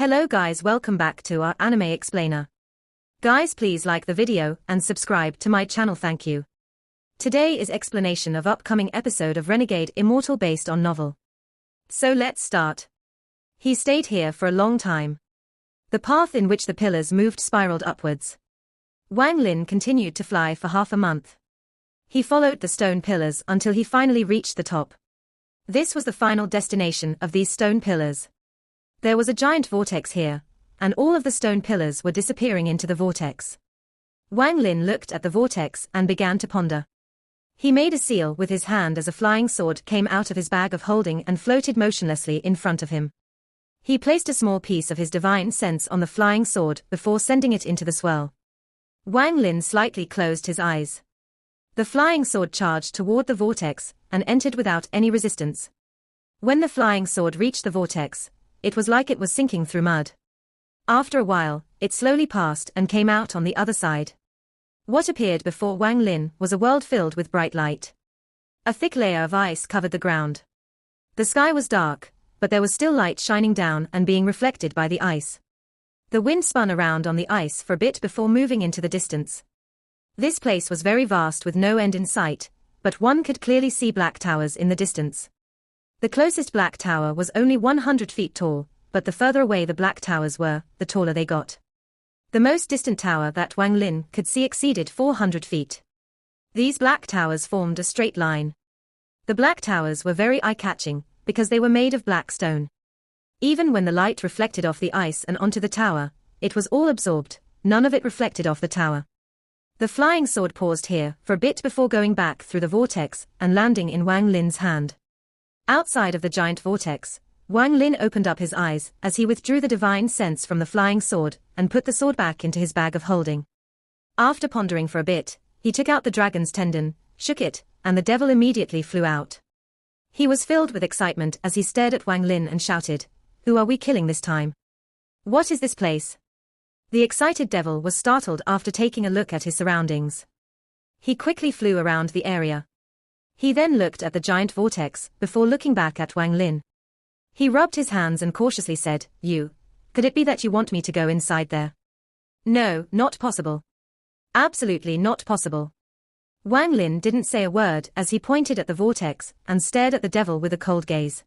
Hello guys, welcome back to our anime explainer. Guys, please like the video and subscribe to my channel, thank you. Today is explanation of upcoming episode of Renegade Immortal based on novel. So let's start. He stayed here for a long time. The path in which the pillars moved spiraled upwards. Wang Lin continued to fly for half a month. He followed the stone pillars until he finally reached the top. This was the final destination of these stone pillars. There was a giant vortex here, and all of the stone pillars were disappearing into the vortex. Wang Lin looked at the vortex and began to ponder. He made a seal with his hand as a flying sword came out of his bag of holding and floated motionlessly in front of him. He placed a small piece of his divine sense on the flying sword before sending it into the swirl. Wang Lin slightly closed his eyes. The flying sword charged toward the vortex and entered without any resistance. When the flying sword reached the vortex, it was like it was sinking through mud. After a while, it slowly passed and came out on the other side. What appeared before Wang Lin was a world filled with bright light. A thick layer of ice covered the ground. The sky was dark, but there was still light shining down and being reflected by the ice. The wind spun around on the ice for a bit before moving into the distance. This place was very vast with no end in sight, but one could clearly see black towers in the distance. The closest black tower was only 100 feet tall, but the further away the black towers were, the taller they got. The most distant tower that Wang Lin could see exceeded 400 feet. These black towers formed a straight line. The black towers were very eye-catching, because they were made of black stone. Even when the light reflected off the ice and onto the tower, it was all absorbed, none of it reflected off the tower. The flying sword paused here for a bit before going back through the vortex and landing in Wang Lin's hand. Outside of the giant vortex, Wang Lin opened up his eyes as he withdrew the divine sense from the flying sword and put the sword back into his bag of holding. After pondering for a bit, he took out the dragon's tendon, shook it, and the devil immediately flew out. He was filled with excitement as he stared at Wang Lin and shouted, "Who are we killing this time? What is this place?" The excited devil was startled after taking a look at his surroundings. He quickly flew around the area. He then looked at the giant vortex before looking back at Wang Lin. He rubbed his hands and cautiously said, Could it be that you want me to go inside there?" "No, not possible. Absolutely not possible." Wang Lin didn't say a word as he pointed at the vortex and stared at the devil with a cold gaze.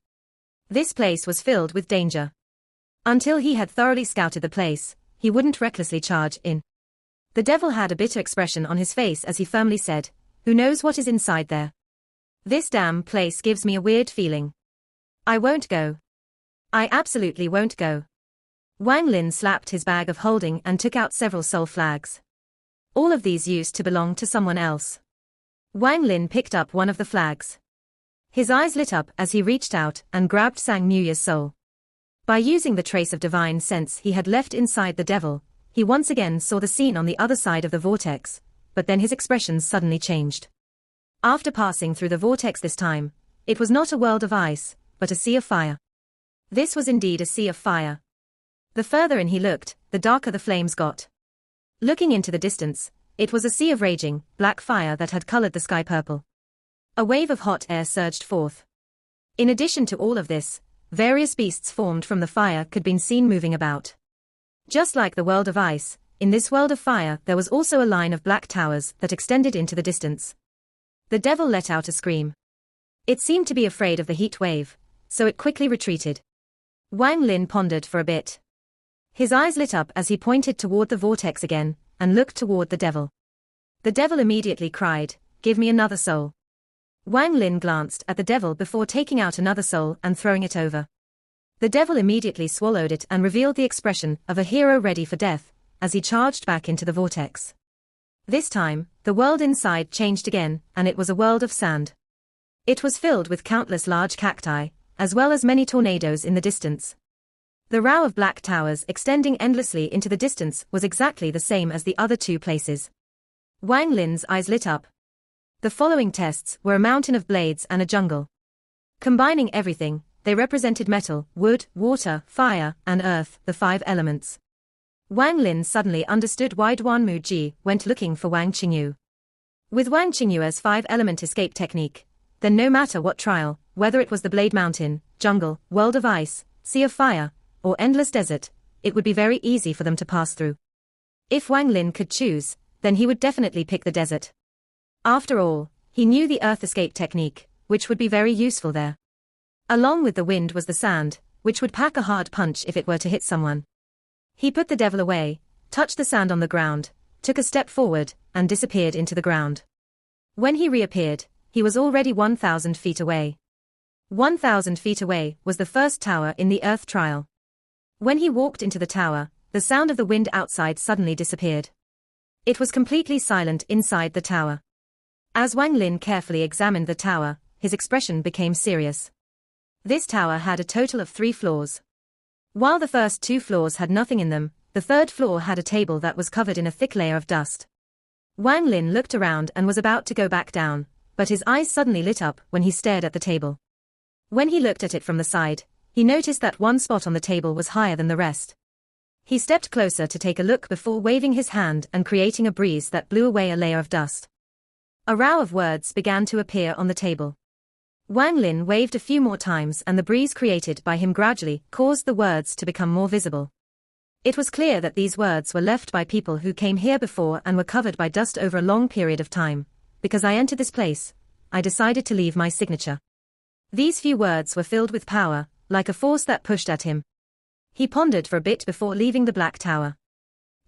This place was filled with danger. Until he had thoroughly scouted the place, he wouldn't recklessly charge in. The devil had a bitter expression on his face as he firmly said, "Who knows what is inside there? This damn place gives me a weird feeling. I won't go. I absolutely won't go." Wang Lin slapped his bag of holding and took out several soul flags. All of these used to belong to someone else. Wang Lin picked up one of the flags. His eyes lit up as he reached out and grabbed Sang Muya's soul. By using the trace of divine sense he had left inside the devil, he once again saw the scene on the other side of the vortex, but then his expressions suddenly changed. After passing through the vortex this time, it was not a world of ice, but a sea of fire. This was indeed a sea of fire. The further in he looked, the darker the flames got. Looking into the distance, it was a sea of raging, black fire that had colored the sky purple. A wave of hot air surged forth. In addition to all of this, various beasts formed from the fire could be seen moving about. Just like the world of ice, in this world of fire there was also a line of black towers that extended into the distance. The devil let out a scream. It seemed to be afraid of the heat wave, so it quickly retreated. Wang Lin pondered for a bit. His eyes lit up as he pointed toward the vortex again, and looked toward the devil. The devil immediately cried, "Give me another soul." Wang Lin glanced at the devil before taking out another soul and throwing it over. The devil immediately swallowed it and revealed the expression of a hero ready for death, as he charged back into the vortex. This time, the world inside changed again, and it was a world of sand. It was filled with countless large cacti, as well as many tornadoes in the distance. The row of black towers extending endlessly into the distance was exactly the same as the other two places. Wang Lin's eyes lit up. The following tests were a mountain of blades and a jungle. Combining everything, they represented metal, wood, water, fire, and earth, the five elements. Wang Lin suddenly understood why Duan Mu Ji went looking for Wang Qingyu. With Wang Qingyu's five-element escape technique, then no matter what trial, whether it was the Blade Mountain, jungle, world of ice, sea of fire, or endless desert, it would be very easy for them to pass through. If Wang Lin could choose, then he would definitely pick the desert. After all, he knew the earth escape technique, which would be very useful there. Along with the wind was the sand, which would pack a hard punch if it were to hit someone. He put the devil away, touched the sand on the ground, took a step forward, and disappeared into the ground. When he reappeared, he was already 1,000 feet away. 1,000 feet away was the first tower in the Earth trial. When he walked into the tower, the sound of the wind outside suddenly disappeared. It was completely silent inside the tower. As Wang Lin carefully examined the tower, his expression became serious. This tower had a total of 3 floors. While the first 2 floors had nothing in them, the third floor had a table that was covered in a thick layer of dust. Wang Lin looked around and was about to go back down, but his eyes suddenly lit up when he stared at the table. When he looked at it from the side, he noticed that one spot on the table was higher than the rest. He stepped closer to take a look before waving his hand and creating a breeze that blew away a layer of dust. A row of words began to appear on the table. Wang Lin waved a few more times and the breeze created by him gradually caused the words to become more visible. It was clear that these words were left by people who came here before and were covered by dust over a long period of time. Because I entered this place, I decided to leave my signature. These few words were filled with power, like a force that pushed at him. He pondered for a bit before leaving the Black Tower.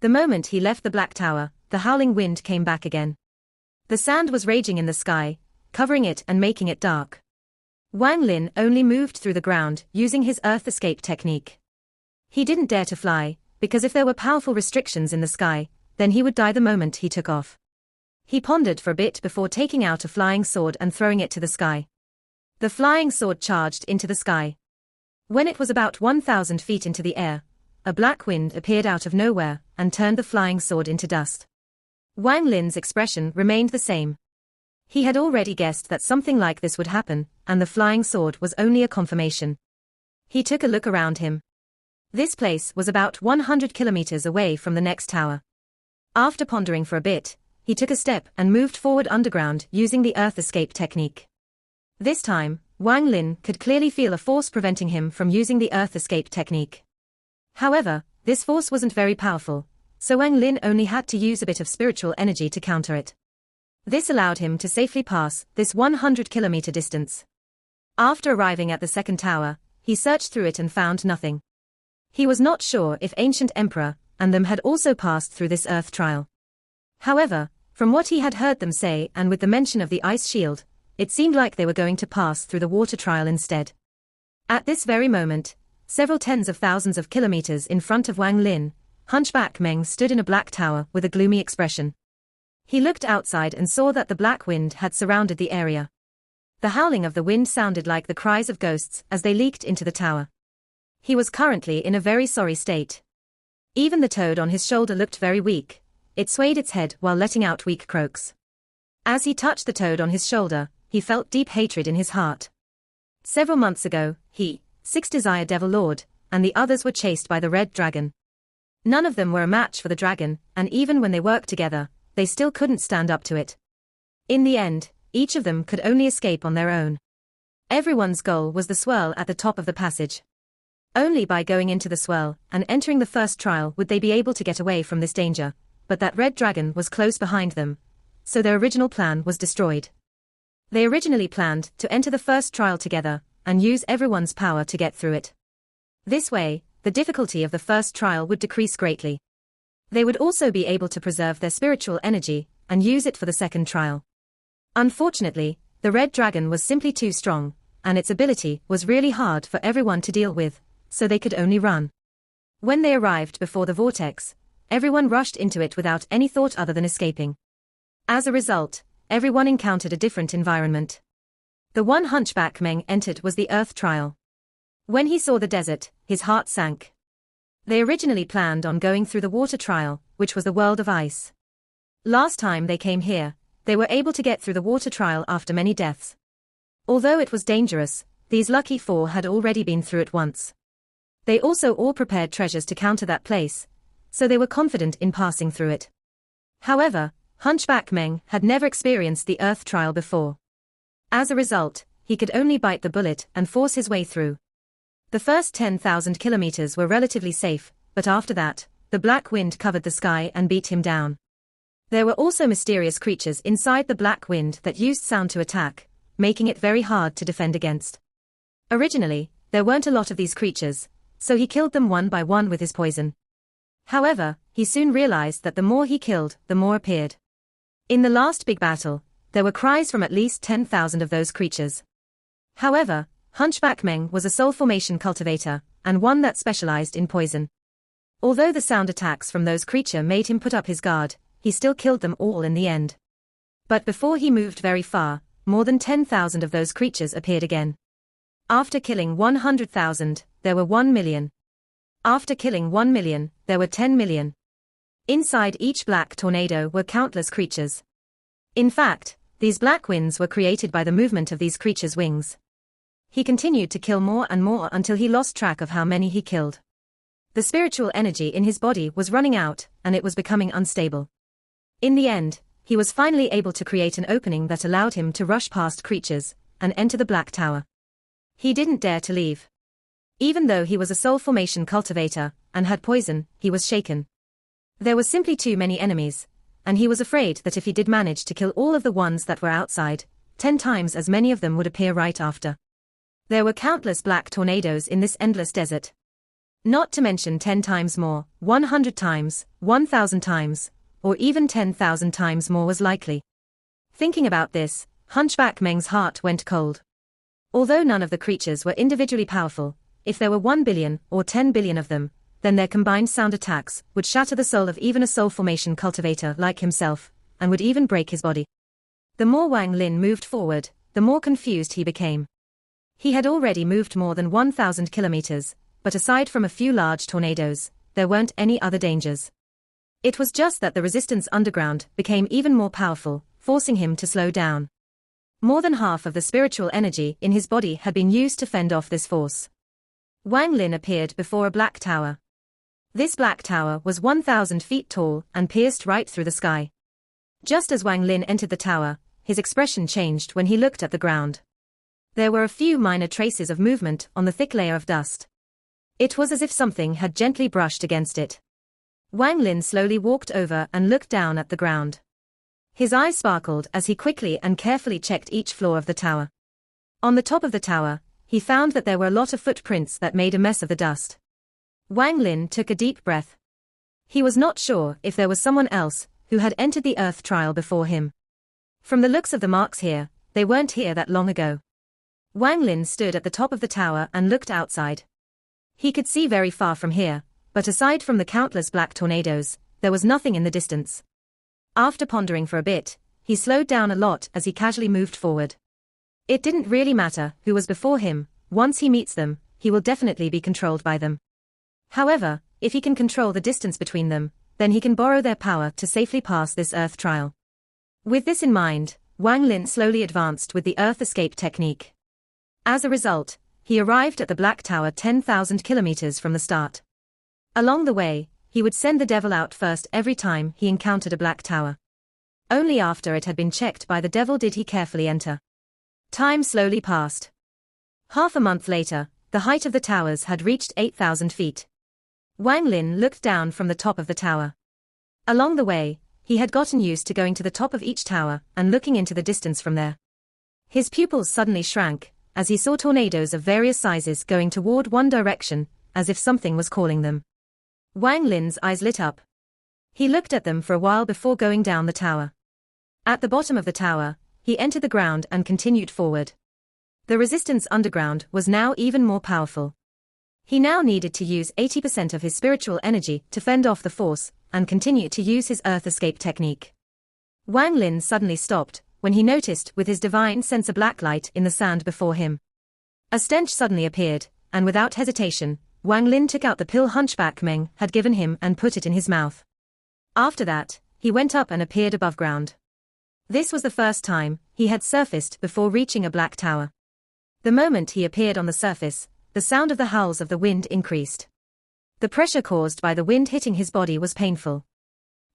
The moment he left the Black Tower, the howling wind came back again. The sand was raging in the sky, covering it and making it dark. Wang Lin only moved through the ground using his earth escape technique. He didn't dare to fly, because if there were powerful restrictions in the sky, then he would die the moment he took off. He pondered for a bit before taking out a flying sword and throwing it to the sky. The flying sword charged into the sky. When it was about 1,000 feet into the air, a black wind appeared out of nowhere and turned the flying sword into dust. Wang Lin's expression remained the same. He had already guessed that something like this would happen, and the flying sword was only a confirmation. He took a look around him. This place was about 100 kilometers away from the next tower. After pondering for a bit, he took a step and moved forward underground using the earth escape technique. This time, Wang Lin could clearly feel a force preventing him from using the earth escape technique. However, this force wasn't very powerful, so Wang Lin only had to use a bit of spiritual energy to counter it. This allowed him to safely pass this 100-kilometer distance. After arriving at the second tower, he searched through it and found nothing. He was not sure if Ancient Emperor and them had also passed through this earth trial. However, from what he had heard them say and with the mention of the ice shield, it seemed like they were going to pass through the water trial instead. At this very moment, several tens of thousands of kilometers in front of Wang Lin, Hunchback Meng stood in a black tower with a gloomy expression. He looked outside and saw that the black wind had surrounded the area. The howling of the wind sounded like the cries of ghosts as they leaked into the tower. He was currently in a very sorry state. Even the toad on his shoulder looked very weak. It swayed its head while letting out weak croaks. As he touched the toad on his shoulder, he felt deep hatred in his heart. Several months ago, he, Six Desire Devil Lord, and the others were chased by the Red Dragon. None of them were a match for the dragon, and even when they worked together, they still couldn't stand up to it. In the end, each of them could only escape on their own. Everyone's goal was the swirl at the top of the passage. Only by going into the swirl and entering the first trial would they be able to get away from this danger, but that red dragon was close behind them, so their original plan was destroyed. They originally planned to enter the first trial together and use everyone's power to get through it. This way, the difficulty of the first trial would decrease greatly. They would also be able to preserve their spiritual energy and use it for the second trial. Unfortunately, the red dragon was simply too strong, and its ability was really hard for everyone to deal with, so they could only run. When they arrived before the vortex, everyone rushed into it without any thought other than escaping. As a result, everyone encountered a different environment. The one Hunchback Meng entered was the Earth Trial. When he saw the desert, his heart sank. They originally planned on going through the water trial, which was the world of ice. Last time they came here, they were able to get through the water trial after many deaths. Although it was dangerous, these lucky 4 had already been through it once. They also all prepared treasures to counter that place, so they were confident in passing through it. However, Hunchback Meng had never experienced the Earth trial before. As a result, he could only bite the bullet and force his way through. The first 10,000 kilometers were relatively safe, but after that, the black wind covered the sky and beat him down. There were also mysterious creatures inside the black wind that used sound to attack, making it very hard to defend against. Originally, there weren't a lot of these creatures, so he killed them one by one with his poison. However, he soon realized that the more he killed, the more appeared. In the last big battle, there were cries from at least 10,000 of those creatures. However, Hunchback Meng was a soul formation cultivator, and one that specialized in poison. Although the sound attacks from those creatures made him put up his guard, he still killed them all in the end. But before he moved very far, more than 10,000 of those creatures appeared again. After killing 100,000, there were 1 million. After killing 1 million, there were 10 million. Inside each black tornado were countless creatures. In fact, these black winds were created by the movement of these creatures' wings. He continued to kill more and more until he lost track of how many he killed. The spiritual energy in his body was running out, and it was becoming unstable. In the end, he was finally able to create an opening that allowed him to rush past creatures and enter the Black Tower. He didn't dare to leave. Even though he was a soul formation cultivator and had poison, he was shaken. There were simply too many enemies, and he was afraid that if he did manage to kill all of the ones that were outside, 10 times as many of them would appear right after. There were countless black tornadoes in this endless desert. Not to mention 10 times more, 100 times, 1,000 times, or even 10,000 times more was likely. Thinking about this, Hunchback Meng's heart went cold. Although none of the creatures were individually powerful, if there were 1 billion or 10 billion of them, then their combined sound attacks would shatter the soul of even a soul formation cultivator like himself, and would even break his body. The more Wang Lin moved forward, the more confused he became. He had already moved more than 1,000 kilometers, but aside from a few large tornadoes, there weren't any other dangers. It was just that the resistance underground became even more powerful, forcing him to slow down. More than half of the spiritual energy in his body had been used to fend off this force. Wang Lin appeared before a black tower. This black tower was 1,000 feet tall and pierced right through the sky. Just as Wang Lin entered the tower, his expression changed when he looked at the ground. There were a few minor traces of movement on the thick layer of dust. It was as if something had gently brushed against it. Wang Lin slowly walked over and looked down at the ground. His eyes sparkled as he quickly and carefully checked each floor of the tower. On the top of the tower, he found that there were a lot of footprints that made a mess of the dust. Wang Lin took a deep breath. He was not sure if there was someone else who had entered the Earth Trial before him. From the looks of the marks here, they weren't here that long ago. Wang Lin stood at the top of the tower and looked outside. He could see very far from here, but aside from the countless black tornadoes, there was nothing in the distance. After pondering for a bit, he slowed down a lot as he casually moved forward. It didn't really matter who was before him, once he meets them, he will definitely be controlled by them. However, if he can control the distance between them, then he can borrow their power to safely pass this Earth Trial. With this in mind, Wang Lin slowly advanced with the Earth Escape technique. As a result, he arrived at the Black Tower 10,000 kilometers from the start. Along the way, he would send the devil out first every time he encountered a Black Tower. Only after it had been checked by the devil did he carefully enter. Time slowly passed. Half a month later, the height of the towers had reached 8,000 feet. Wang Lin looked down from the top of the tower. Along the way, he had gotten used to going to the top of each tower and looking into the distance from there. His pupils suddenly shrank, as he saw tornadoes of various sizes going toward one direction, as if something was calling them. Wang Lin's eyes lit up. He looked at them for a while before going down the tower. At the bottom of the tower, he entered the ground and continued forward. The resistance underground was now even more powerful. He now needed to use 80% of his spiritual energy to fend off the force, and continue to use his Earth Escape technique. Wang Lin suddenly stopped, when he noticed with his divine sense a black light in the sand before him. A stench suddenly appeared, and without hesitation, Wang Lin took out the pill Hunchback Meng had given him and put it in his mouth. After that, he went up and appeared above ground. This was the first time he had surfaced before reaching a black tower. The moment he appeared on the surface, the sound of the howls of the wind increased. The pressure caused by the wind hitting his body was painful.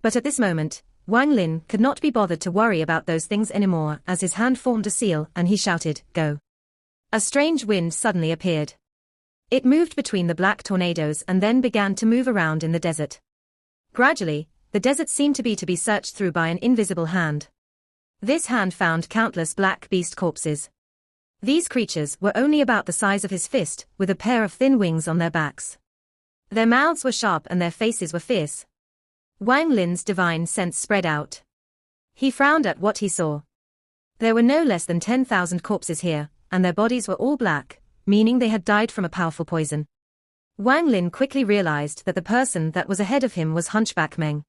But at this moment, Wang Lin could not be bothered to worry about those things anymore as his hand formed a seal and he shouted, "Go." A strange wind suddenly appeared. It moved between the black tornadoes and then began to move around in the desert. Gradually, the desert seemed to be searched through by an invisible hand. This hand found countless black beast corpses. These creatures were only about the size of his fist, with a pair of thin wings on their backs. Their mouths were sharp and their faces were fierce. Wang Lin's divine sense spread out. He frowned at what he saw. There were no less than 10,000 corpses here, and their bodies were all black, meaning they had died from a powerful poison. Wang Lin quickly realized that the person that was ahead of him was Hunchback Meng.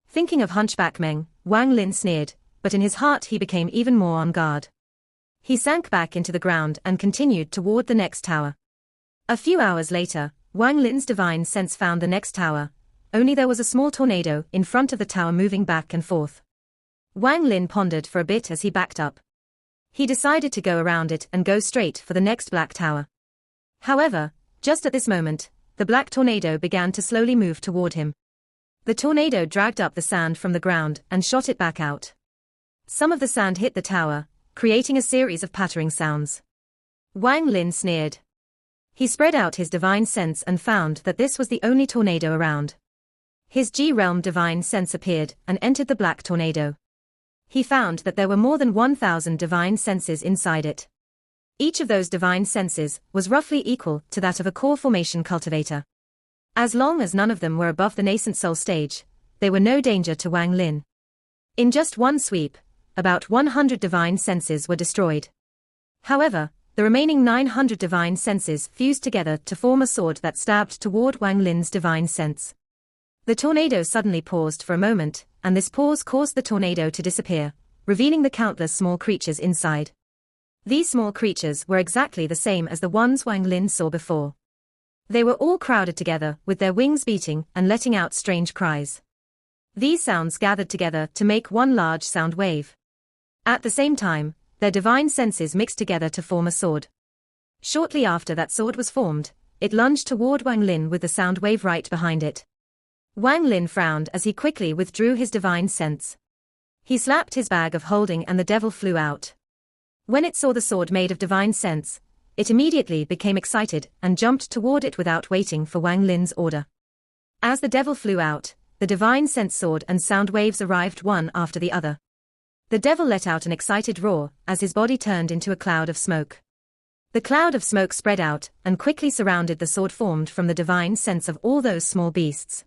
Thinking of Hunchback Meng, Wang Lin sneered, but in his heart he became even more on guard. He sank back into the ground and continued toward the next tower. A few hours later, Wang Lin's divine sense found the next tower, only there was a small tornado in front of the tower moving back and forth. Wang Lin pondered for a bit as he backed up. He decided to go around it and go straight for the next black tower. However, just at this moment, the black tornado began to slowly move toward him. The tornado dragged up the sand from the ground and shot it back out. Some of the sand hit the tower, creating a series of pattering sounds. Wang Lin sneered. He spread out his divine sense and found that this was the only tornado around. His G-realm divine sense appeared and entered the black tornado. He found that there were more than 1,000 divine senses inside it. Each of those divine senses was roughly equal to that of a core formation cultivator. As long as none of them were above the nascent soul stage, they were no danger to Wang Lin. In just one sweep, about 100 divine senses were destroyed. However, the remaining 900 divine senses fused together to form a sword that stabbed toward Wang Lin's divine sense. The tornado suddenly paused for a moment, and this pause caused the tornado to disappear, revealing the countless small creatures inside. These small creatures were exactly the same as the ones Wang Lin saw before. They were all crowded together, with their wings beating and letting out strange cries. These sounds gathered together to make one large sound wave. At the same time, their divine senses mixed together to form a sword. Shortly after that sword was formed, it lunged toward Wang Lin with the sound wave right behind it. Wang Lin frowned as he quickly withdrew his divine sense. He slapped his bag of holding and the devil flew out. When it saw the sword made of divine sense, it immediately became excited and jumped toward it without waiting for Wang Lin's order. As the devil flew out, the divine sense sword and sound waves arrived one after the other. The devil let out an excited roar as his body turned into a cloud of smoke. The cloud of smoke spread out and quickly surrounded the sword formed from the divine sense of all those small beasts.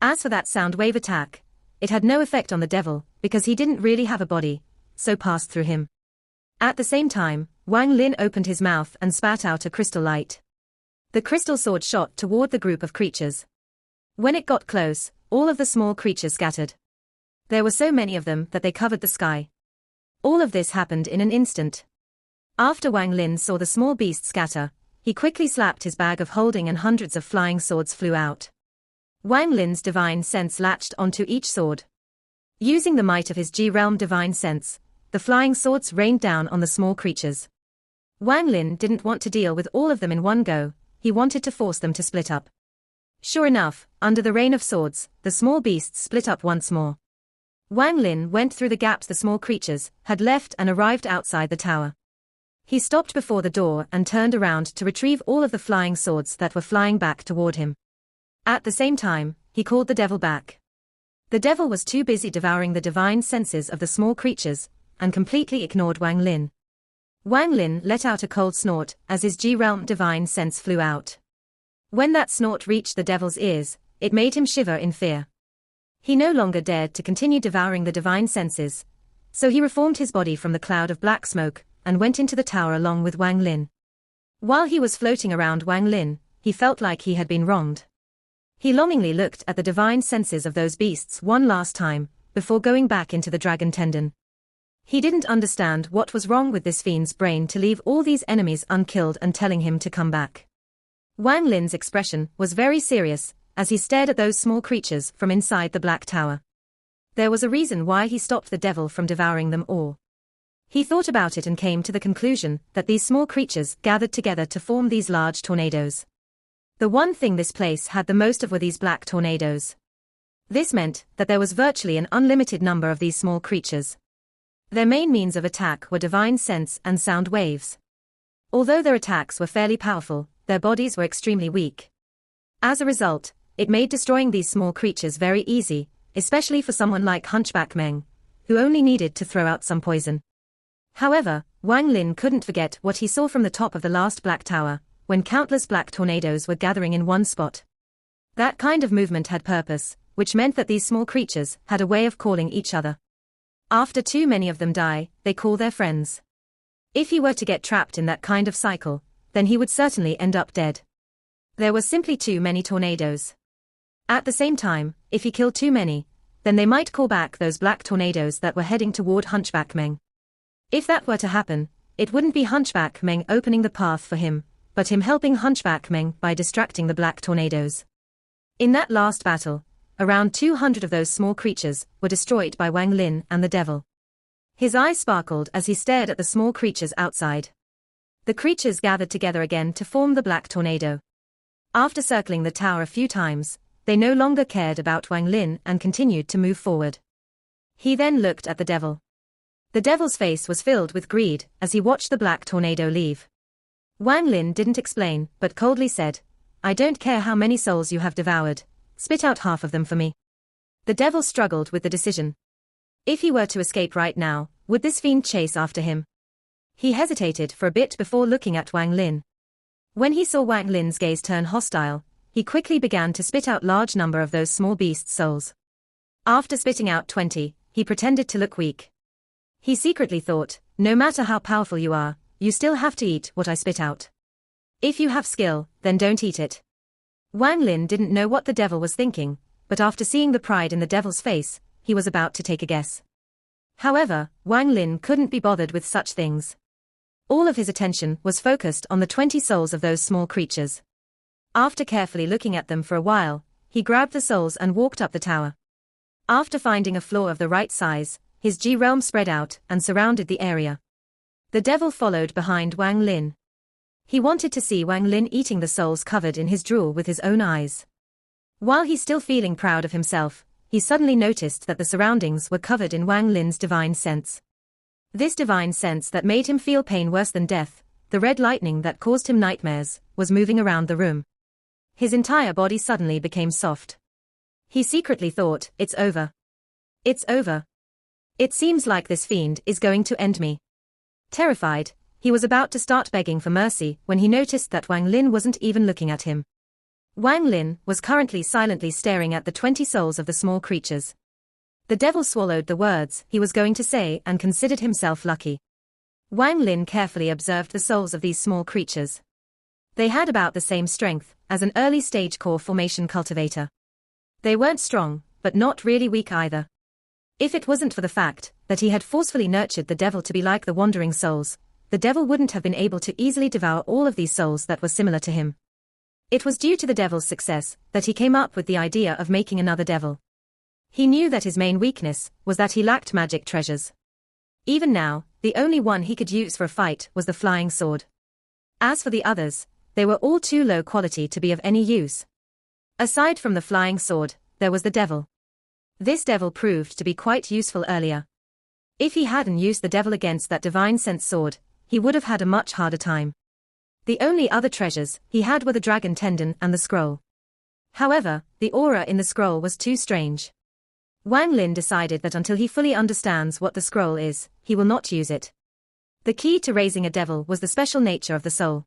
As for that sound wave attack, it had no effect on the devil because he didn't really have a body, so passed through him. At the same time, Wang Lin opened his mouth and spat out a crystal light. The crystal sword shot toward the group of creatures. When it got close, all of the small creatures scattered. There were so many of them that they covered the sky. All of this happened in an instant. After Wang Lin saw the small beasts scatter, he quickly slapped his bag of holding and hundreds of flying swords flew out. Wang Lin's divine sense latched onto each sword. Using the might of his G-realm divine sense, the flying swords rained down on the small creatures. Wang Lin didn't want to deal with all of them in one go, he wanted to force them to split up. Sure enough, under the rain of swords, the small beasts split up once more. Wang Lin went through the gaps the small creatures had left and arrived outside the tower. He stopped before the door and turned around to retrieve all of the flying swords that were flying back toward him. At the same time, he called the devil back. The devil was too busy devouring the divine senses of the small creatures, and completely ignored Wang Lin. Wang Lin let out a cold snort as his G-realm divine sense flew out. When that snort reached the devil's ears, it made him shiver in fear. He no longer dared to continue devouring the divine senses, so he reformed his body from the cloud of black smoke, and went into the tower along with Wang Lin. While he was floating around Wang Lin, he felt like he had been wronged. He longingly looked at the divine senses of those beasts one last time, before going back into the dragon tendon. He didn't understand what was wrong with this fiend's brain to leave all these enemies unkilled and telling him to come back. Wang Lin's expression was very serious, as he stared at those small creatures from inside the black tower. There was a reason why he stopped the devil from devouring them all. He thought about it and came to the conclusion that these small creatures gathered together to form these large tornadoes. The one thing this place had the most of were these black tornadoes. This meant that there was virtually an unlimited number of these small creatures. Their main means of attack were divine sense and sound waves. Although their attacks were fairly powerful, their bodies were extremely weak. As a result, it made destroying these small creatures very easy, especially for someone like Hunchback Meng, who only needed to throw out some poison. However, Wang Lin couldn't forget what he saw from the top of the last black tower, when countless black tornadoes were gathering in one spot. That kind of movement had purpose, which meant that these small creatures had a way of calling each other. After too many of them die, they call their friends. If he were to get trapped in that kind of cycle, then he would certainly end up dead. There were simply too many tornadoes. At the same time, if he killed too many, then they might call back those black tornadoes that were heading toward Hunchback Meng. If that were to happen, it wouldn't be Hunchback Meng opening the path for him, but him helping Hunchback Meng by distracting the black tornadoes. In that last battle, around 200 of those small creatures were destroyed by Wang Lin and the devil. His eyes sparkled as he stared at the small creatures outside. The creatures gathered together again to form the black tornado. After circling the tower a few times, they no longer cared about Wang Lin and continued to move forward. He then looked at the devil. The devil's face was filled with greed as he watched the black tornado leave. Wang Lin didn't explain, but coldly said, "I don't care how many souls you have devoured, spit out half of them for me." The devil struggled with the decision. If he were to escape right now, would this fiend chase after him? He hesitated for a bit before looking at Wang Lin. When he saw Wang Lin's gaze turn hostile, he quickly began to spit out large number of those small beast souls. After spitting out 20, he pretended to look weak. He secretly thought, no matter how powerful you are, you still have to eat what I spit out. If you have skill, then don't eat it. Wang Lin didn't know what the devil was thinking, but after seeing the pride in the devil's face, he was about to take a guess. However, Wang Lin couldn't be bothered with such things. All of his attention was focused on the 20 souls of those small creatures. After carefully looking at them for a while, he grabbed the souls and walked up the tower. After finding a floor of the right size, his G-realm spread out and surrounded the area. The devil followed behind Wang Lin. He wanted to see Wang Lin eating the souls covered in his drool with his own eyes. While he's still feeling proud of himself, he suddenly noticed that the surroundings were covered in Wang Lin's divine sense. This divine sense that made him feel pain worse than death, the red lightning that caused him nightmares, was moving around the room. His entire body suddenly became soft. He secretly thought, "It's over. It's over. It seems like this fiend is going to end me." Terrified, he was about to start begging for mercy when he noticed that Wang Lin wasn't even looking at him. Wang Lin was currently silently staring at the 20 souls of the small creatures. The devil swallowed the words he was going to say and considered himself lucky. Wang Lin carefully observed the souls of these small creatures. They had about the same strength as an early-stage core formation cultivator. They weren't strong, but not really weak either. If it wasn't for the fact that he had forcefully nurtured the devil to be like the wandering souls, the devil wouldn't have been able to easily devour all of these souls that were similar to him. It was due to the devil's success that he came up with the idea of making another devil. He knew that his main weakness was that he lacked magic treasures. Even now, the only one he could use for a fight was the flying sword. As for the others, they were all too low quality to be of any use. Aside from the flying sword, there was the devil. This devil proved to be quite useful earlier. If he hadn't used the devil against that divine sense sword, he would have had a much harder time. The only other treasures he had were the dragon tendon and the scroll. However, the aura in the scroll was too strange. Wang Lin decided that until he fully understands what the scroll is, he will not use it. The key to raising a devil was the special nature of the soul.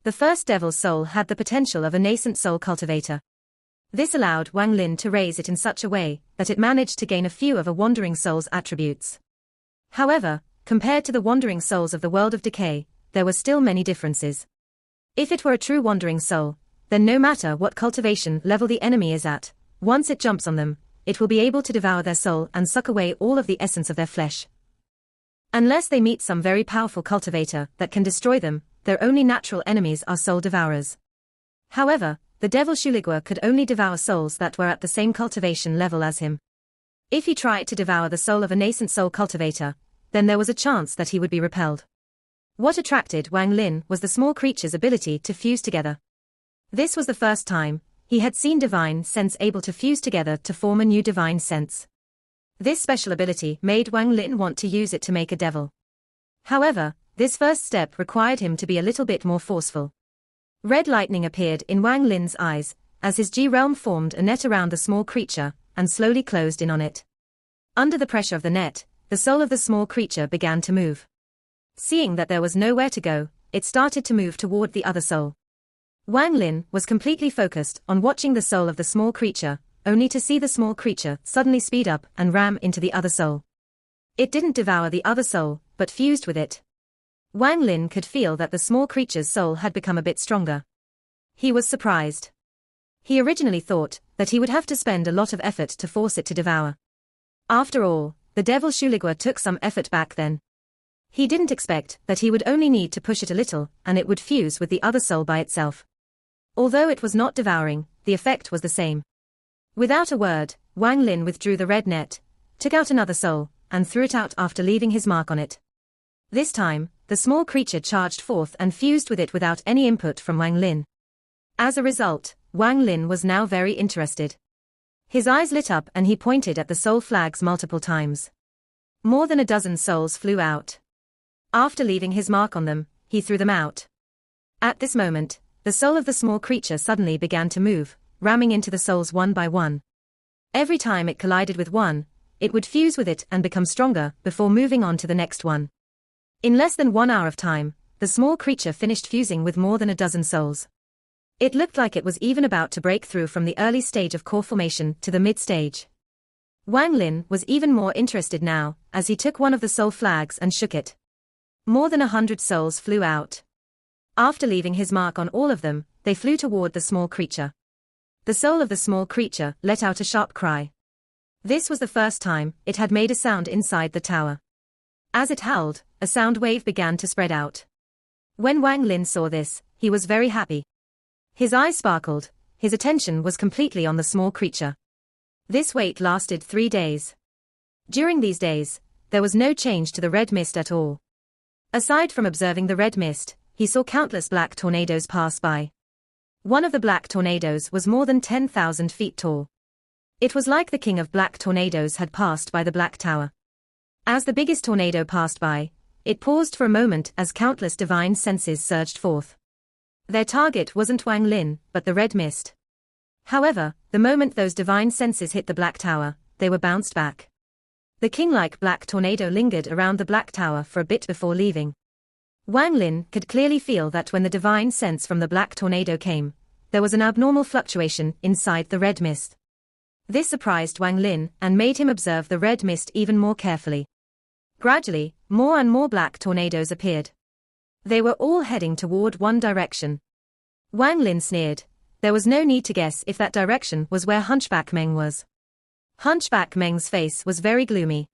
The first devil's soul had the potential of a nascent soul cultivator. This allowed Wang Lin to raise it in such a way that it managed to gain a few of a wandering soul's attributes. However, compared to the wandering souls of the world of decay, there were still many differences. If it were a true wandering soul, then no matter what cultivation level the enemy is at, once it jumps on them, it will be able to devour their soul and suck away all of the essence of their flesh. Unless they meet some very powerful cultivator that can destroy them, their only natural enemies are soul devourers. However, the devil Shuligua could only devour souls that were at the same cultivation level as him. If he tried to devour the soul of a nascent soul cultivator, then there was a chance that he would be repelled. What attracted Wang Lin was the small creature's ability to fuse together. This was the first time he had seen divine sense able to fuse together to form a new divine sense. This special ability made Wang Lin want to use it to make a devil. However, this first step required him to be a little bit more forceful. Red lightning appeared in Wang Lin's eyes, as his G-realm formed a net around the small creature, and slowly closed in on it. Under the pressure of the net, the soul of the small creature began to move. Seeing that there was nowhere to go, it started to move toward the other soul. Wang Lin was completely focused on watching the soul of the small creature, only to see the small creature suddenly speed up and ram into the other soul. It didn't devour the other soul, but fused with it. Wang Lin could feel that the small creature's soul had become a bit stronger. He was surprised. He originally thought that he would have to spend a lot of effort to force it to devour. After all, the devil Shuligua took some effort back then. He didn't expect that he would only need to push it a little, and it would fuse with the other soul by itself. Although it was not devouring, the effect was the same. Without a word, Wang Lin withdrew the red net, took out another soul, and threw it out after leaving his mark on it. This time, the small creature charged forth and fused with it without any input from Wang Lin. As a result, Wang Lin was now very interested. His eyes lit up and he pointed at the soul flags multiple times. More than a dozen souls flew out. After leaving his mark on them, he threw them out. At this moment, the soul of the small creature suddenly began to move, ramming into the souls one by one. Every time it collided with one, it would fuse with it and become stronger before moving on to the next one. In less than 1 hour of time, the small creature finished fusing with more than a dozen souls. It looked like it was even about to break through from the early stage of core formation to the mid-stage. Wang Lin was even more interested now, as he took one of the soul flags and shook it. More than 100 souls flew out. After leaving his mark on all of them, they flew toward the small creature. The soul of the small creature let out a sharp cry. This was the first time it had made a sound inside the tower. As it howled, a sound wave began to spread out. When Wang Lin saw this, he was very happy. His eyes sparkled, his attention was completely on the small creature. This wait lasted 3 days. During these days, there was no change to the red mist at all. Aside from observing the red mist, he saw countless black tornadoes pass by. One of the black tornadoes was more than 10,000 feet tall. It was like the king of black tornadoes had passed by the black tower. As the biggest tornado passed by, it paused for a moment as countless divine senses surged forth. Their target wasn't Wang Lin, but the red mist. However, the moment those divine senses hit the black tower, they were bounced back. The king-like black tornado lingered around the black tower for a bit before leaving. Wang Lin could clearly feel that when the divine sense from the black tornado came, there was an abnormal fluctuation inside the red mist. This surprised Wang Lin and made him observe the red mist even more carefully. Gradually, more and more black tornadoes appeared. They were all heading toward one direction. Wang Lin sneered. There was no need to guess if that direction was where Hunchback Meng was. Hunchback Meng's face was very gloomy.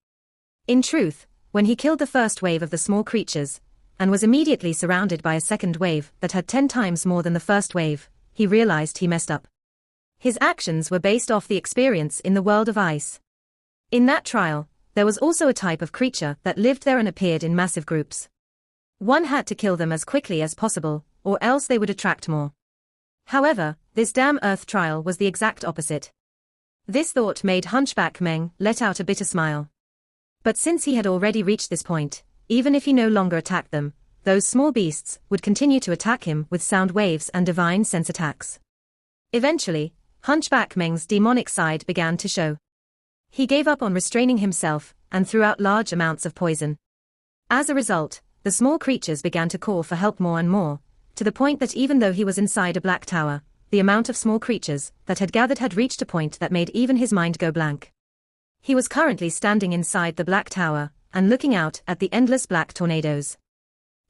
In truth, when he killed the first wave of the small creatures, and was immediately surrounded by a second wave that had 10 times more than the first wave, he realized he messed up. His actions were based off the experience in the world of ice. In that trial, there was also a type of creature that lived there and appeared in massive groups. One had to kill them as quickly as possible, or else they would attract more. However, this damn Earth trial was the exact opposite. This thought made Hunchback Meng let out a bitter smile. But since he had already reached this point, even if he no longer attacked them, those small beasts would continue to attack him with sound waves and divine sense attacks. Eventually, Hunchback Meng's demonic side began to show. He gave up on restraining himself and threw out large amounts of poison. As a result, the small creatures began to call for help more and more, to the point that even though he was inside a black tower, the amount of small creatures that had gathered had reached a point that made even his mind go blank. He was currently standing inside the black tower and looking out at the endless black tornadoes.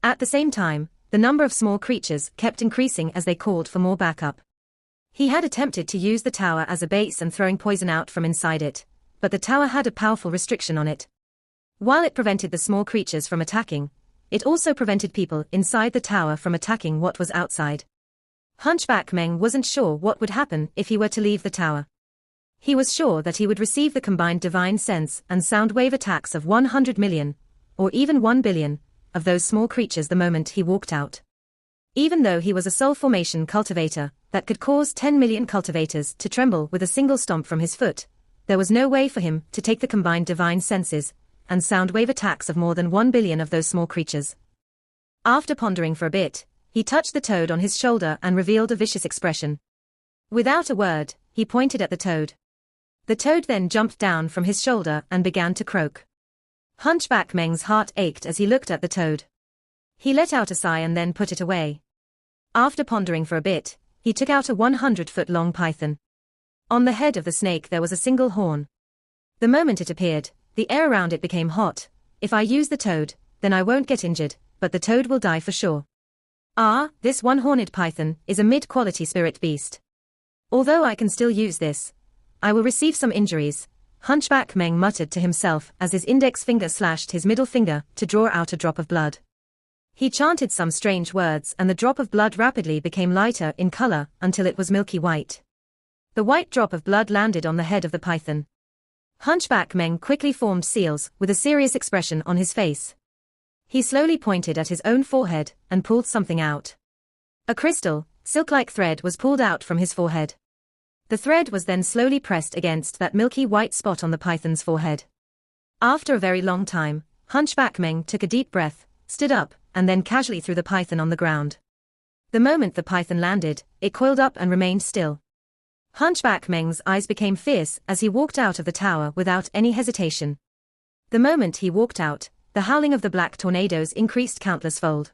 At the same time, the number of small creatures kept increasing as they called for more backup. He had attempted to use the tower as a base and throwing poison out from inside it, but the tower had a powerful restriction on it. While it prevented the small creatures from attacking, it also prevented people inside the tower from attacking what was outside. Hunchback Meng wasn't sure what would happen if he were to leave the tower. He was sure that he would receive the combined divine sense and sound wave attacks of 100 million, or even 1 billion, of those small creatures the moment he walked out. Even though he was a soul formation cultivator that could cause 10 million cultivators to tremble with a single stomp from his foot, there was no way for him to take the combined divine senses and sound wave attacks of more than 1 billion of those small creatures. After pondering for a bit, he touched the toad on his shoulder and revealed a vicious expression. Without a word, he pointed at the toad. The toad then jumped down from his shoulder and began to croak. Hunchback Meng's heart ached as he looked at the toad. He let out a sigh and then put it away. After pondering for a bit, he took out a 100-foot-long python. On the head of the snake there was a single horn. The moment it appeared, the air around it became hot. If I use the toad, then I won't get injured, but the toad will die for sure. Ah, this one-horned python is a mid-quality spirit beast. Although I can still use this, I will receive some injuries, Hunchback Meng muttered to himself as his index finger slashed his middle finger to draw out a drop of blood. He chanted some strange words and the drop of blood rapidly became lighter in color until it was milky white. The white drop of blood landed on the head of the python. Hunchback Meng quickly formed seals with a serious expression on his face. He slowly pointed at his own forehead and pulled something out. A crystal, silk-like thread was pulled out from his forehead. The thread was then slowly pressed against that milky white spot on the python's forehead. After a very long time, Hunchback Meng took a deep breath, stood up, and then casually threw the python on the ground. The moment the python landed, it coiled up and remained still. Hunchback Meng's eyes became fierce as he walked out of the tower without any hesitation. The moment he walked out, the howling of the black tornadoes increased countless fold.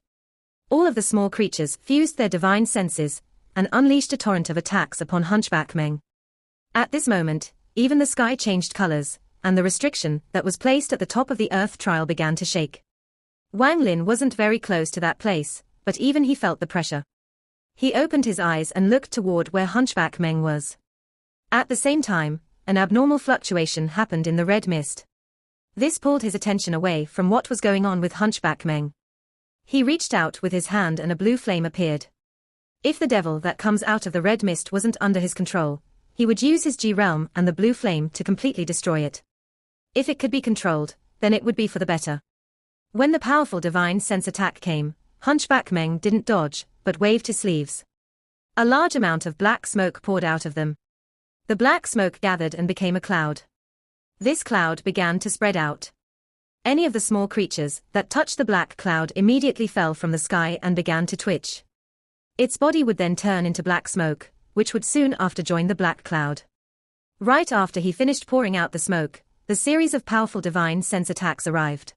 All of the small creatures fused their divine senses and unleashed a torrent of attacks upon Hunchback Meng. At this moment, even the sky changed colors, and the restriction that was placed at the top of the earth trial began to shake. Wang Lin wasn't very close to that place, but even he felt the pressure. He opened his eyes and looked toward where Hunchback Meng was. At the same time, an abnormal fluctuation happened in the red mist. This pulled his attention away from what was going on with Hunchback Meng. He reached out with his hand and a blue flame appeared. If the devil that comes out of the red mist wasn't under his control, he would use his G-realm and the blue flame to completely destroy it. If it could be controlled, then it would be for the better. When the powerful divine sense attack came, Hunchback Meng didn't dodge, but waved his sleeves. A large amount of black smoke poured out of them. The black smoke gathered and became a cloud. This cloud began to spread out. Any of the small creatures that touched the black cloud immediately fell from the sky and began to twitch. Its body would then turn into black smoke, which would soon after join the black cloud. Right after he finished pouring out the smoke, the series of powerful divine sense attacks arrived.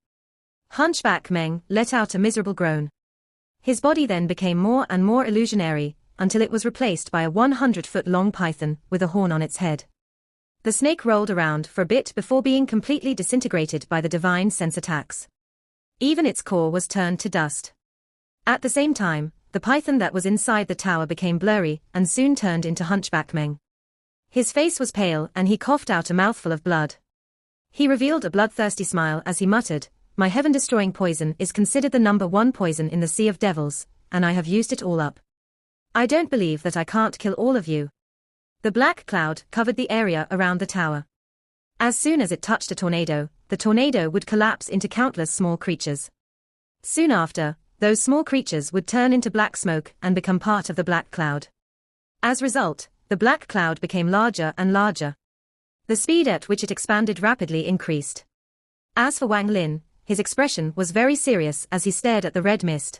Hunchback Meng let out a miserable groan. His body then became more and more illusionary, until it was replaced by a 100-foot-long python with a horn on its head. The snake rolled around for a bit before being completely disintegrated by the divine sense attacks. Even its core was turned to dust. At the same time, the python that was inside the tower became blurry and soon turned into Hunchback Meng. His face was pale and he coughed out a mouthful of blood. He revealed a bloodthirsty smile as he muttered, "My heaven-destroying poison is considered the #1 poison in the Sea of Devils, and I have used it all up. I don't believe that I can't kill all of you." The black cloud covered the area around the tower. As soon as it touched a tornado, the tornado would collapse into countless small creatures. Soon after, those small creatures would turn into black smoke and become part of the black cloud. As a result, the black cloud became larger and larger. The speed at which it expanded rapidly increased. As for Wang Lin, his expression was very serious as he stared at the red mist.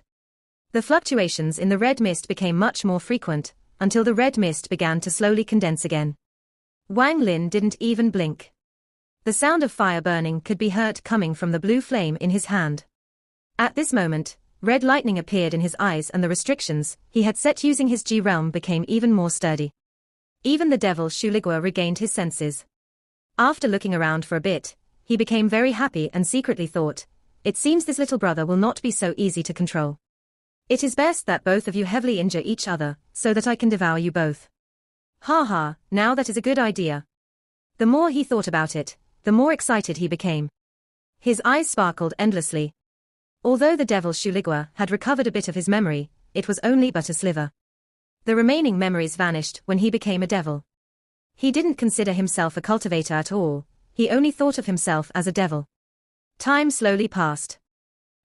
The fluctuations in the red mist became much more frequent, until the red mist began to slowly condense again. Wang Lin didn't even blink. The sound of fire burning could be heard coming from the blue flame in his hand. At this moment, red lightning appeared in his eyes and the restrictions he had set using his G-realm became even more sturdy. Even the devil Shuligua regained his senses. After looking around for a bit, he became very happy and secretly thought, "It seems this little brother will not be so easy to control. It is best that both of you heavily injure each other, so that I can devour you both. Ha ha, now that is a good idea." The more he thought about it, the more excited he became. His eyes sparkled endlessly. Although the devil Shuligua had recovered a bit of his memory, it was only but a sliver. The remaining memories vanished when he became a devil. He didn't consider himself a cultivator at all, he only thought of himself as a devil. Time slowly passed.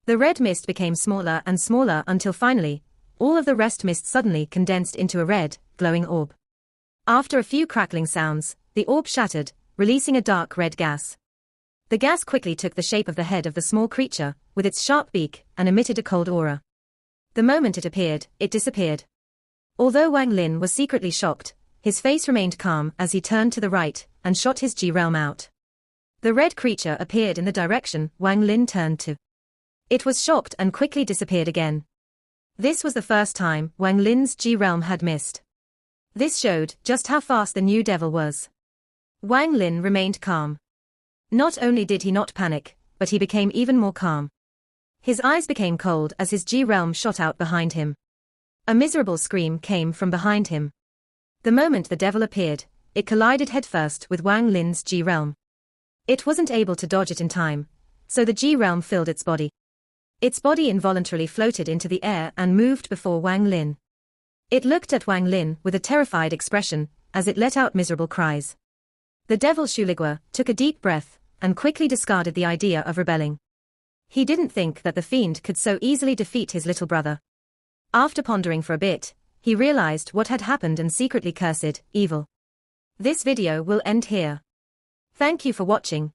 The red mist became smaller and smaller until finally, all of the rest mist suddenly condensed into a red, glowing orb. After a few crackling sounds, the orb shattered, releasing a dark red gas. The gas quickly took the shape of the head of the small creature, with its sharp beak, and emitted a cold aura. The moment it appeared, it disappeared. Although Wang Lin was secretly shocked, his face remained calm as he turned to the right and shot his G realm out. The red creature appeared in the direction Wang Lin turned to. It was shocked and quickly disappeared again. This was the first time Wang Lin's G realm had missed. This showed just how fast the new devil was. Wang Lin remained calm. Not only did he not panic, but he became even more calm. His eyes became cold as his G realm shot out behind him. A miserable scream came from behind him. The moment the devil appeared, it collided headfirst with Wang Lin's G realm. It wasn't able to dodge it in time, so the G realm filled its body. Its body involuntarily floated into the air and moved before Wang Lin. It looked at Wang Lin with a terrified expression as it let out miserable cries. The devil Shuligua took a deep breath and quickly discarded the idea of rebelling. He didn't think that the fiend could so easily defeat his little brother. After pondering for a bit, he realized what had happened and secretly cursed evil. This video will end here. Thank you for watching.